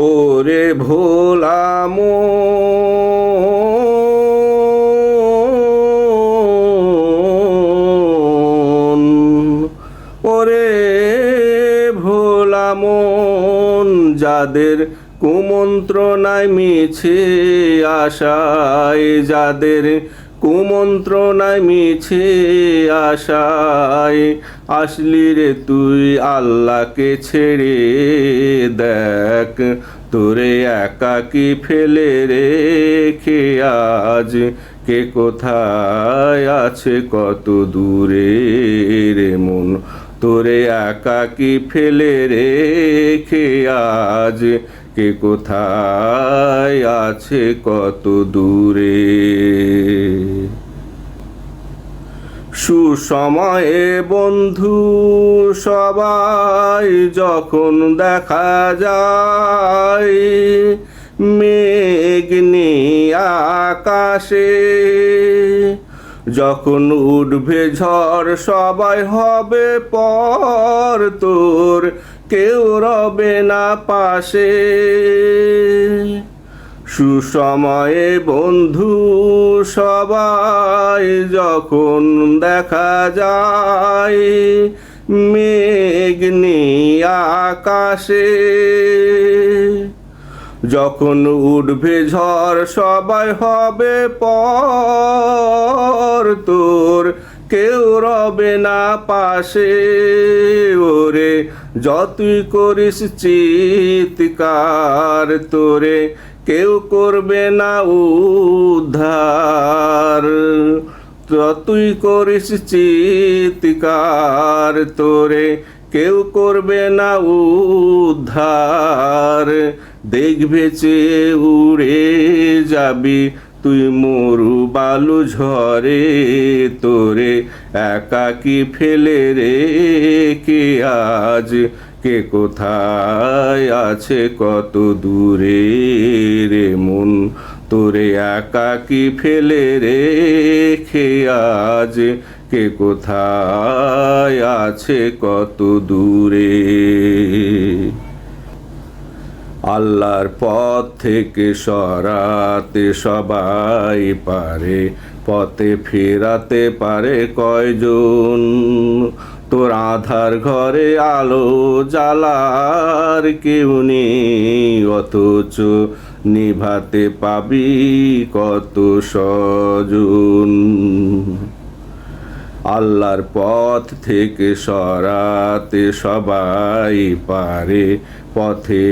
ওরে ভোলা মন, ওরে ভোলা মন, যাদের কুমন্ত্রণায় মিছে আশায়, যাদের কুমন্ত্রণায় মিছে আশায় আসলি রে তুই আল্লাহকে ছেড়ে, দেখ তোরে একাকি ফেলে রেখে আজ কে কোথায় আছে কত দূরে রে মন, তোরে একাকি ফেলে রেখে আজ কে কোথায় আছে কত দূরে। সুসময়ে বন্ধু সবাই যখন দেখা যায়, মেঘ নিয়ে আকাশে যখন উঠবে ঝড় সবাই হবে পর তোর, কেউ রবে না পাশে। সুসময়ে বন্ধু সবাই যখন দেখা যায়, মেঘ নিয়ে আকাশে যখন উঠবে ঝড় সবাই হবে পর তোর, কেউ রবে না পাশে। ওরে যতই করিস চিৎকার তোরে কেউ করবে না উদ্ধার, যতই করিস চিৎকার তোরে কেউ করবে না উদ্ধার। দেখবে চেয়ে উড়ে যাবি তুই মরু বালু ঝরে, তোরে একাকি ফেলে রেখে আজ কে কোথায় আছে কত দূরে রে মন, তোরে একাকি ফেলে রেখে আজ কে কোথায় আছে কত দূরে। আল্লাহর পথ থেকে সরাতে সবাই পারে, পথে ফেরাতে পারে কয়জন? তোর আধার ঘরে আলো জ্বালার কেউ নেই, অথচ নিভাতে পাবি কত স্বজন। আল্লাহর পথ থেকে সরাতে সবাই পারে, পথে